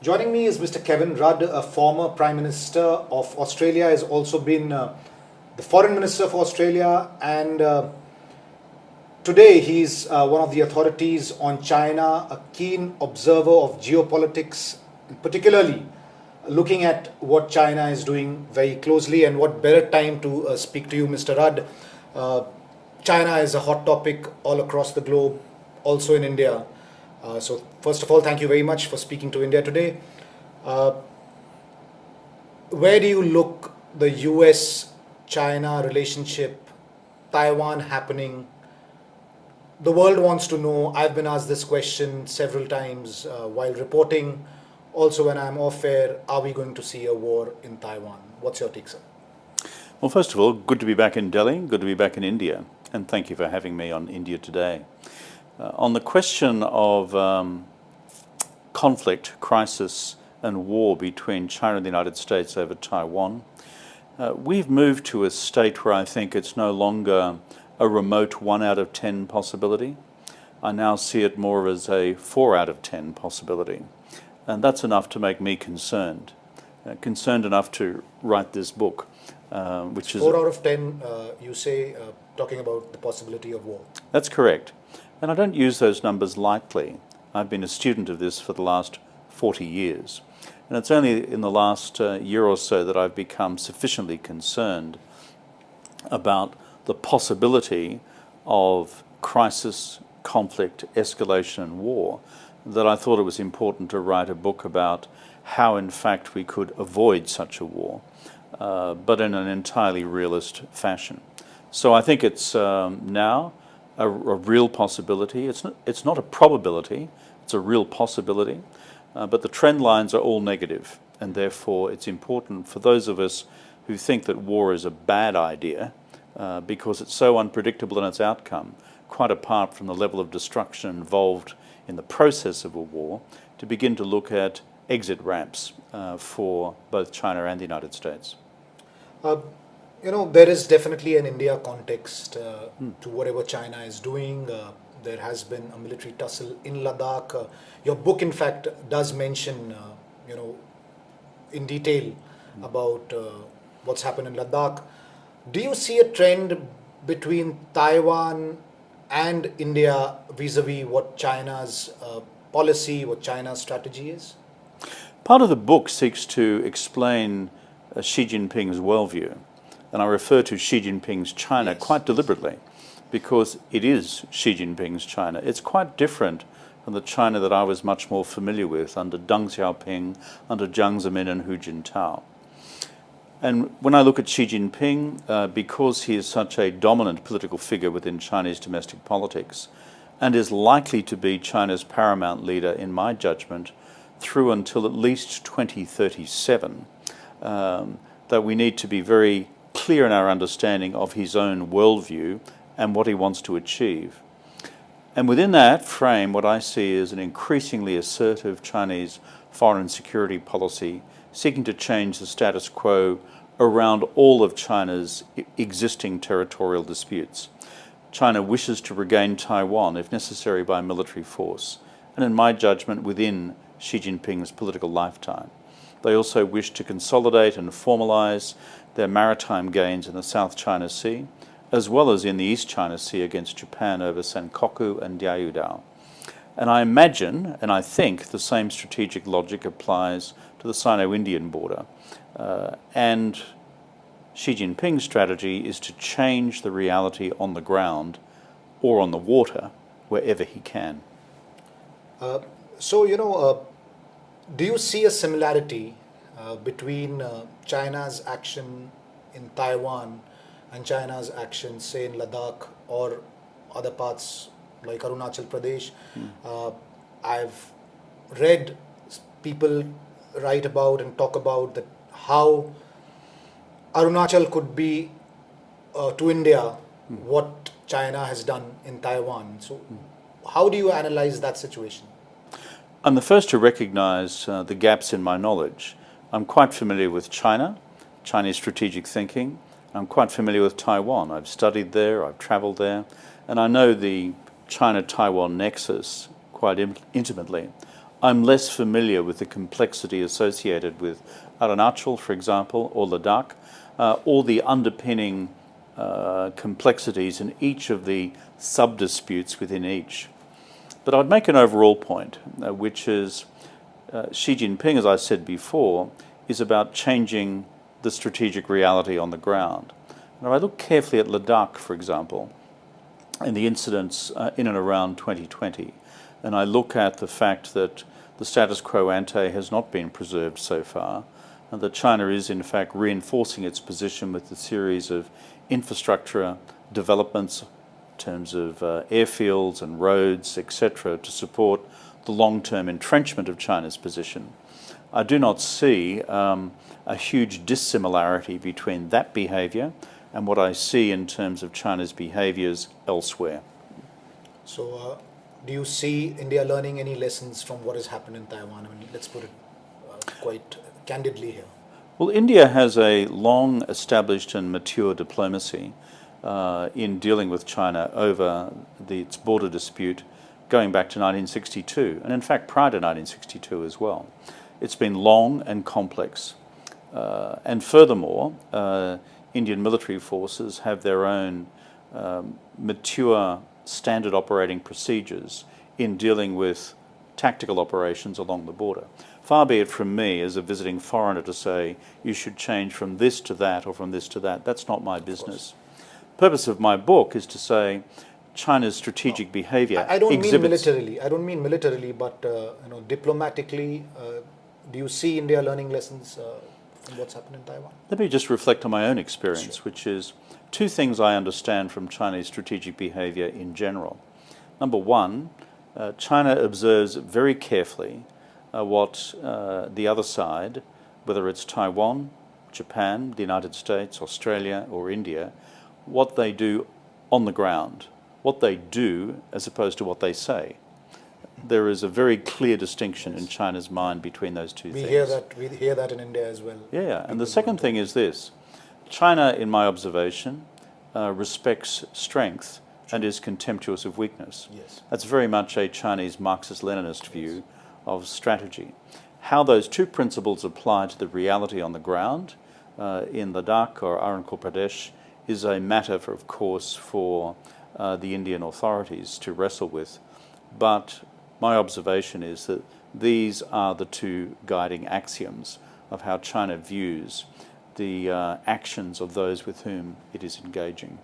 Joining me is Mr. Kevin Rudd, a former Prime Minister of Australia, has also been the Foreign Minister for Australia, and today he's one of the authorities on China, a keen observer of geopolitics, particularly looking at what China is doing very closely. And what better time to speak to you, Mr. Rudd. China is a hot topic all across the globe, also in India. So first of all, thank you very much for speaking to India today. Where do you look the US-China relationship, Taiwan happening? The world wants to know. I've been asked this question several times while reporting. Also when I'm off air, are we going to see a war in Taiwan? What's your take, sir? Well, first of all, good to be back in Delhi, good to be back in India, and thank you for having me on India Today. On the question of conflict, crisis and war between China and the United States over Taiwan, we've moved to a state where I think it's no longer a remote 1 out of 10 possibility. I now see it more as a 4 out of 10 possibility. And that's enough to make me concerned. Concerned enough to write this book, which is 4 out of 10, you say, talking about the possibility of war. That's correct. And I don't use those numbers lightly. I've been a student of this for the last 40 years. And it's only in the last year or so that I've become sufficiently concerned about the possibility of crisis, conflict, escalation and war, that I thought it was important to write a book about how in fact we could avoid such a war, but in an entirely realist fashion. So I think it's now a real possibility. It's not a probability, it's a real possibility, but the trend lines are all negative, and therefore it's important for those of us who think that war is a bad idea because it's so unpredictable in its outcome, quite apart from the level of destruction involved in the process of a war, to begin to look at exit ramps for both China and the United States. There is definitely an India context to whatever China is doing. There has been a military tussle in Ladakh. Your book, in fact, does mention, in detail about what's happened in Ladakh. Do you see a trend between Taiwan and India vis-a-vis what China's policy, what China's strategy is? Part of the book seeks to explain Xi Jinping's worldview, and I refer to Xi Jinping's China Yes. quite deliberately because it is Xi Jinping's China. It's quite different from the China that I was much more familiar with under Deng Xiaoping, under Jiang Zemin and Hu Jintao. And when I look at Xi Jinping, because he is such a dominant political figure within Chinese domestic politics and is likely to be China's paramount leader, in my judgment, through until at least 2037, that we need to be very clear in our understanding of his own worldview and what he wants to achieve. And within that frame, what I see is an increasingly assertive Chinese foreign and security policy seeking to change the status quo around all of China's existing territorial disputes. China wishes to regain Taiwan, if necessary, by military force, and in my judgment, within Xi Jinping's political lifetime. They also wish to consolidate and formalize their maritime gains in the South China Sea, as well as in the East China Sea against Japan over Senkaku and Diaoyutai. And I imagine, and I think, the same strategic logic applies to the Sino-Indian border. And Xi Jinping's strategy is to change the reality on the ground or on the water wherever he can. Do you see a similarity between China's action in Taiwan and China's action, say, in Ladakh or other parts like Arunachal Pradesh? I've read people write about and talk about that how Arunachal could be to India what China has done in Taiwan. So how do you analyze that situation? I'm the first to recognize the gaps in my knowledge. I'm quite familiar with China, Chinese strategic thinking. I'm quite familiar with Taiwan. I've studied there, I've traveled there, and I know the China-Taiwan nexus quite intimately. I'm less familiar with the complexity associated with Arunachal, for example, or Ladakh, or the underpinning complexities in each of the sub-disputes within each. But I'd make an overall point, which is Xi Jinping, as I said before, is about changing the strategic reality on the ground. And if I look carefully at Ladakh, for example, and the incidents in and around 2020, and I look at the fact that the status quo ante has not been preserved so far, and that China is in fact reinforcing its position with a series of infrastructure developments in terms of airfields and roads, etc., to support the long-term entrenchment of China's position. I do not see a huge dissimilarity between that behaviour and what I see in terms of China's behaviours elsewhere. So, do you see India learning any lessons from what has happened in Taiwan? I mean, let's put it quite candidly here. Well, India has a long established and mature diplomacy in dealing with China over its border dispute going back to 1962, and in fact prior to 1962 as well. It's been long and complex. And furthermore, Indian military forces have their own mature standard operating procedures in dealing with tactical operations along the border. Far be it from me as a visiting foreigner to say you should change from this to that or from this to that. That's not my business. The purpose of my book is to say China's strategic behaviour I don't mean militarily. I don't mean militarily, but diplomatically. Do you see India learning lessons from what's happened in Taiwan? Let me just reflect on my own experience, which is two things I understand from Chinese strategic behaviour in general. Number one, China observes very carefully what the other side, whether it's Taiwan, Japan, the United States, Australia or India, what they do on the ground, what they do as opposed to what they say. There is a very clear distinction in China's mind between those two things. We hear that in India as well. Yeah, and the second thing is this. China, in my observation, respects strength and is contemptuous of weakness. Yes. That's very much a Chinese Marxist-Leninist view of strategy. How those two principles apply to the reality on the ground in Ladakh or Arunachal Pradesh is a matter, of course, for the Indian authorities to wrestle with. But my observation is that these are the two guiding axioms of how China views the actions of those with whom it is engaging.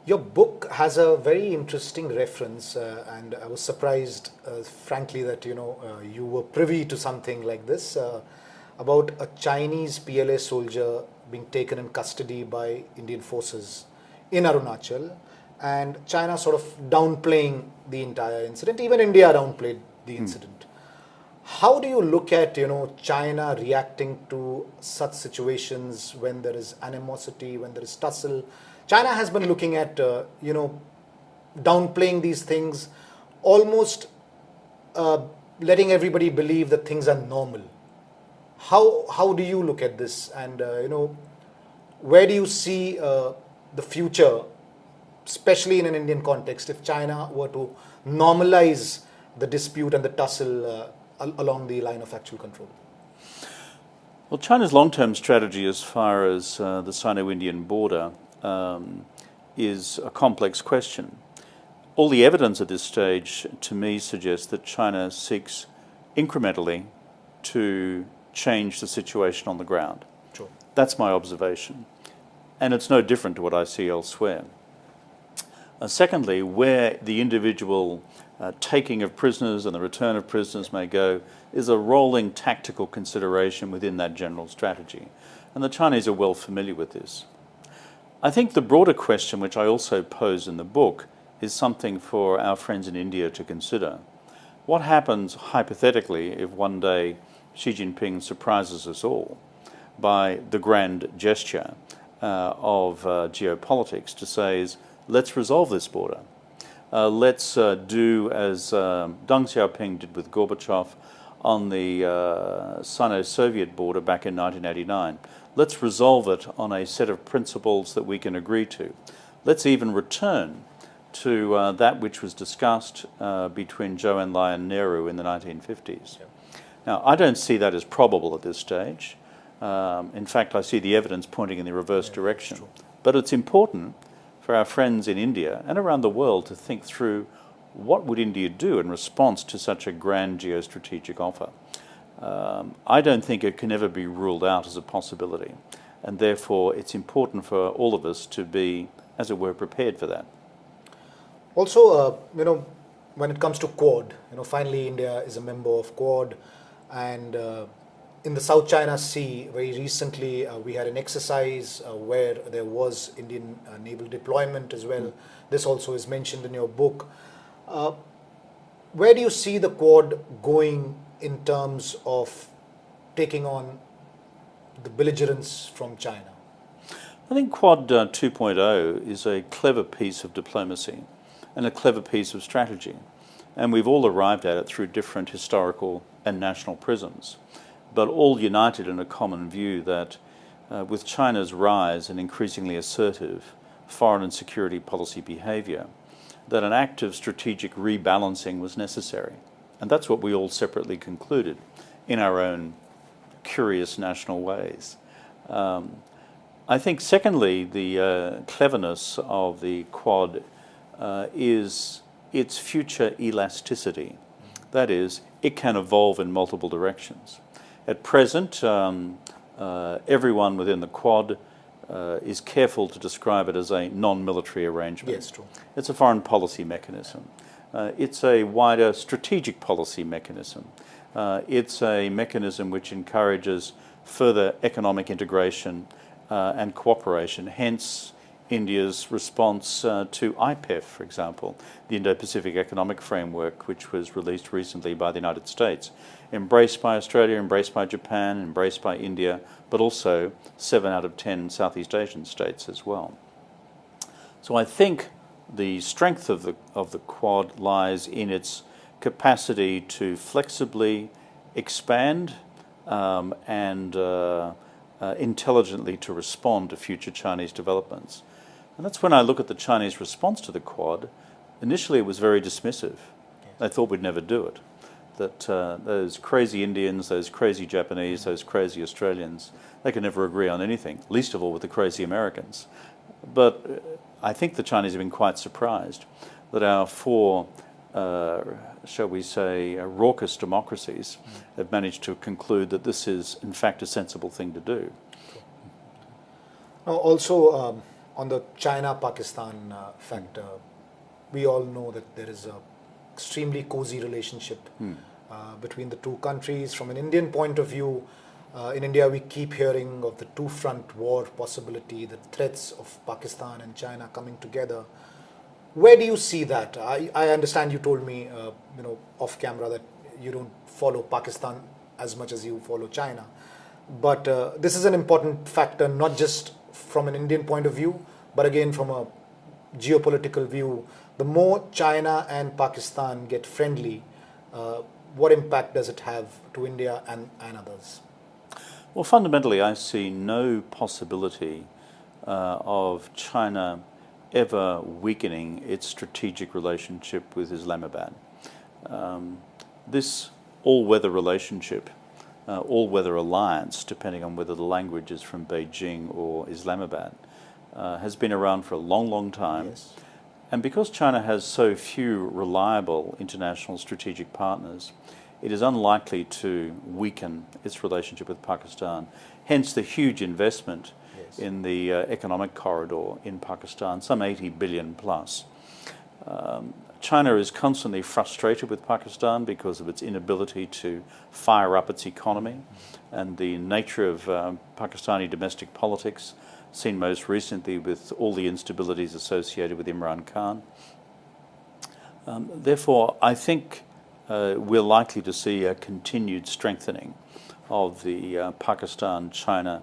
Your book has a very interesting reference, and I was surprised, frankly, that you were privy to something like this, about a Chinese PLA soldier being taken in custody by Indian forces in Arunachal, and China sort of downplaying the entire incident. Even India downplayed the incident. How do you look at China reacting to such situations when there is animosity, when there is tussle? China has been looking at downplaying these things, almost letting everybody believe that things are normal. How do you look at this, and where do you see the future, especially in an Indian context, if China were to normalize the dispute and the tussle along the line of actual control? Well, China's long-term strategy as far as the Sino-Indian border is a complex question. All the evidence at this stage, to me, suggests that China seeks incrementally to change the situation on the ground. Sure. That's my observation. And it's no different to what I see elsewhere. Secondly, where the individual taking of prisoners and the return of prisoners may go is a rolling tactical consideration within that general strategy. And the Chinese are well familiar with this. I think the broader question, which I also pose in the book, is something for our friends in India to consider. What happens, hypothetically, if one day Xi Jinping surprises us all by the grand gesture of geopolitics to say is, let's resolve this border. Let's do as Deng Xiaoping did with Gorbachev on the Sino-Soviet border back in 1989. Let's resolve it on a set of principles that we can agree to. Let's even return to that which was discussed between Zhou Enlai and Nehru in the 1950s. Yeah. Now, I don't see that as probable at this stage. In fact, I see the evidence pointing in the reverse direction. But it's important for our friends in India and around the world to think through what would India do in response to such a grand geostrategic offer. I don't think it can ever be ruled out as a possibility, and therefore it's important for all of us to be, as it were, prepared for that. Also, when it comes to Quad, finally India is a member of Quad, and in the South China Sea, very recently we had an exercise where there was Indian naval deployment as well. This also is mentioned in your book. Where do you see the Quad going in terms of taking on the belligerence from China? I think Quad 2.0 is a clever piece of diplomacy and a clever piece of strategy. And we've all arrived at it through different historical and national prisms, but all united in a common view that with China's rise and increasingly assertive foreign and security policy behaviour, that an act of strategic rebalancing was necessary. And that's what we all separately concluded in our own curious national ways. I think, secondly, the cleverness of the Quad is its future elasticity. That is, it can evolve in multiple directions. At present, everyone within the Quad is careful to describe it as a non-military arrangement. Yes, true. It's a foreign policy mechanism. It's a wider strategic policy mechanism. It's a mechanism which encourages further economic integration and cooperation, hence India's response to IPEF, for example, the Indo-Pacific Economic Framework, which was released recently by the United States, embraced by Australia, embraced by Japan, embraced by India, but also 7 out of 10 Southeast Asian states as well. So I think the strength of the Quad lies in its capacity to flexibly expand and intelligently to respond to future Chinese developments. And that's when I look at the Chinese response to the Quad. Initially, it was very dismissive. They thought we'd never do it. That those crazy Indians, those crazy Japanese, those crazy Australians, they could never agree on anything, least of all with the crazy Americans. But I think the Chinese have been quite surprised that our four, shall we say, raucous democracies have managed to conclude that this is, in fact, a sensible thing to do. Now, also, on the China-Pakistan factor, we all know that there is a extremely cozy relationship between the two countries. From an Indian point of view, in India we keep hearing of the two-front war possibility, the threats of Pakistan and China coming together. Where do you see that? I understand you told me, off camera, that you don't follow Pakistan as much as you follow China. But this is an important factor, not just from an Indian point of view, but again from a geopolitical view. The more China and Pakistan get friendly, what impact does it have to India and others? Well, fundamentally, I see no possibility of China ever weakening its strategic relationship with Islamabad. This all-weather relationship, all-weather alliance, depending on whether the language is from Beijing or Islamabad, has been around for a long, long time. Yes. And because China has so few reliable international strategic partners, it is unlikely to weaken its relationship with Pakistan. Hence the huge investment in the economic corridor in Pakistan, some 80 billion plus. China is constantly frustrated with Pakistan because of its inability to fire up its economy and the nature of Pakistani domestic politics, seen most recently with all the instabilities associated with Imran Khan. Therefore, I think we're likely to see a continued strengthening of the Pakistan-China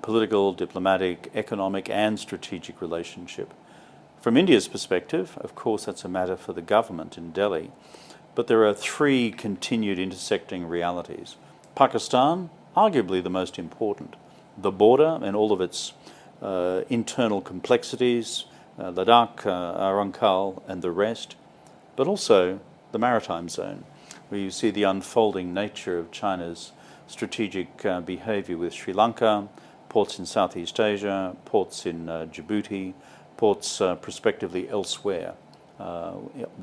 political, diplomatic, economic and strategic relationship. From India's perspective, of course, that's a matter for the government in Delhi, but there are three continued intersecting realities. Pakistan, arguably the most important. The border and all of its internal complexities, Ladakh, Arankal and the rest, but also the maritime zone, where you see the unfolding nature of China's strategic behaviour with Sri Lanka, ports in Southeast Asia, ports in Djibouti, ports prospectively elsewhere,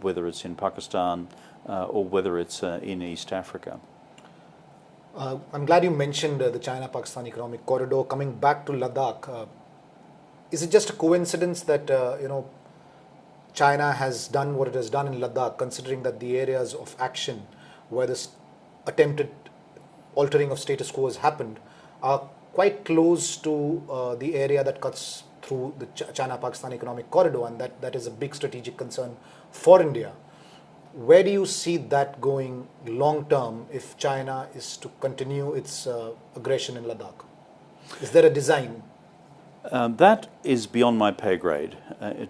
whether it's in Pakistan or whether it's in East Africa. I'm glad you mentioned the China-Pakistan economic corridor. Coming back to Ladakh, is it just a coincidence that China has done what it has done in Ladakh, considering that the areas of action where this attempted altering of status quo has happened are quite close to the area that cuts through the China-Pakistan economic corridor, and that is a big strategic concern for India. Where do you see that going long term if China is to continue its aggression in Ladakh? Is there a design? That is beyond my pay grade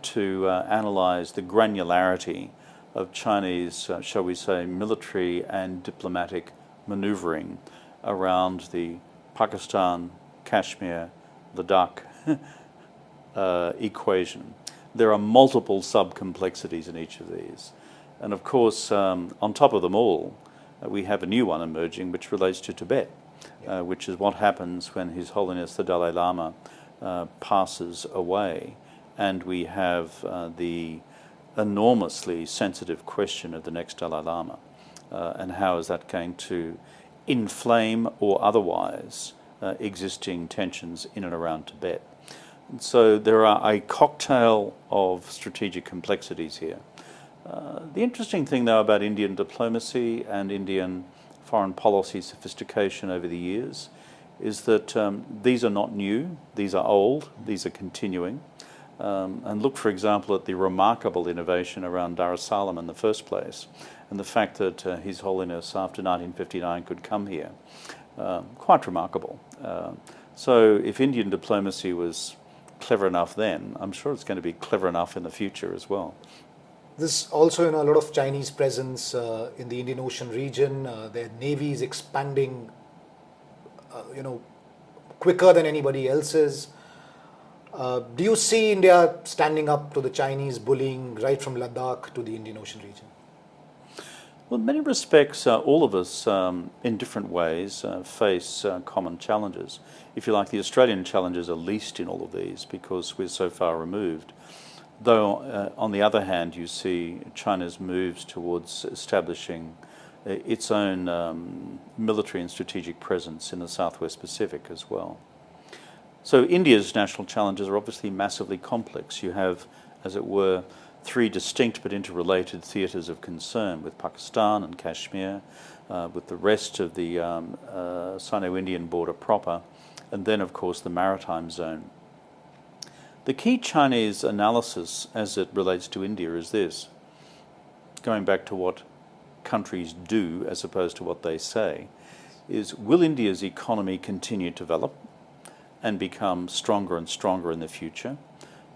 to analyse the granularity of Chinese, shall we say, military and diplomatic manoeuvring around the Pakistan, Kashmir, Ladakh equation. There are multiple sub-complexities in each of these. And of course, on top of them all, we have a new one emerging which relates to Tibet, which is what happens when His Holiness the Dalai Lama passes away, and we have the enormously sensitive question of the next Dalai Lama, and how is that going to inflame or otherwise existing tensions in and around Tibet. And so there are a cocktail of strategic complexities here. The interesting thing, though, about Indian diplomacy and Indian foreign policy sophistication over the years is that these are not new, these are old, these are continuing. And look, for example, at the remarkable innovation around Dar es Salaam in the first place, and the fact that His Holiness after 1959 could come here. Quite remarkable. So if Indian diplomacy was clever enough then, I'm sure it's going to be clever enough in the future as well. There's also a lot of Chinese presence in the Indian Ocean region. Their navy is expanding, quicker than anybody else's. Do you see India standing up to the Chinese bullying right from Ladakh to the Indian Ocean region? Well, in many respects, all of us, in different ways, face common challenges. If you like, the Australian challenges are least in all of these because we're so far removed. Though, on the other hand, you see China's moves towards establishing its own military and strategic presence in the Southwest Pacific as well. So India's national challenges are obviously massively complex. You have, as it were, three distinct but interrelated theatres of concern with Pakistan and Kashmir, with the rest of the Sino-Indian border proper, and then, of course, the maritime zone. The key Chinese analysis as it relates to India is this, going back to what countries do as opposed to what they say, is will India's economy continue to develop and become stronger and stronger in the future?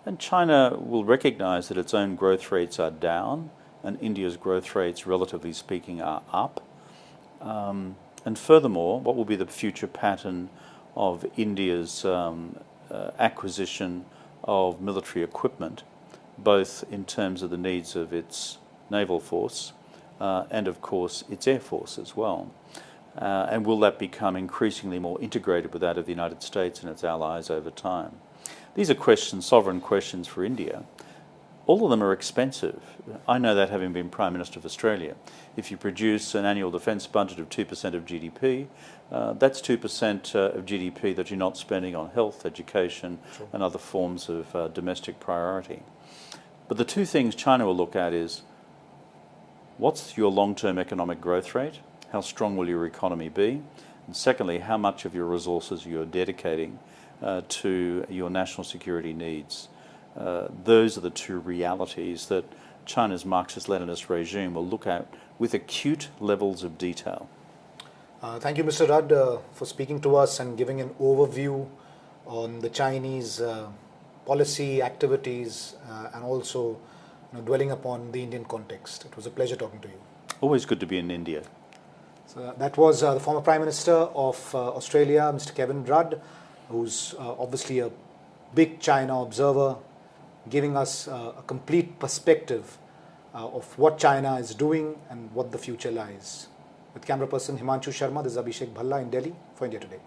And China will recognise that its own growth rates are down and India's growth rates, relatively speaking, are up. And furthermore, what will be the future pattern of India's acquisition of military equipment, both in terms of the needs of its naval force and, of course, its air force as well. And will that become increasingly more integrated with that of the United States and its allies over time? These are questions, sovereign questions for India. All of them are expensive. I know that having been Prime Minister of Australia. If you produce an annual defence budget of 2% of GDP, that's 2% of GDP that you're not spending on health, education, sure, and other forms of domestic priority. But the two things China will look at is, what's your long-term economic growth rate? How strong will your economy be? And secondly, how much of your resources you're dedicating to your national security needs? Those are the two realities that China's Marxist-Leninist regime will look at with acute levels of detail. Thank you, Mr. Rudd, for speaking to us and giving an overview on the Chinese policy activities and also dwelling upon the Indian context. It was a pleasure talking to you. Always good to be in India. So that was the former Prime Minister of Australia, Mr. Kevin Rudd, who's obviously a big China observer, giving us a complete perspective of what China is doing and what the future lies. With camera person Himanshu Sharma, this is Abhishek Bhalla in Delhi for India Today.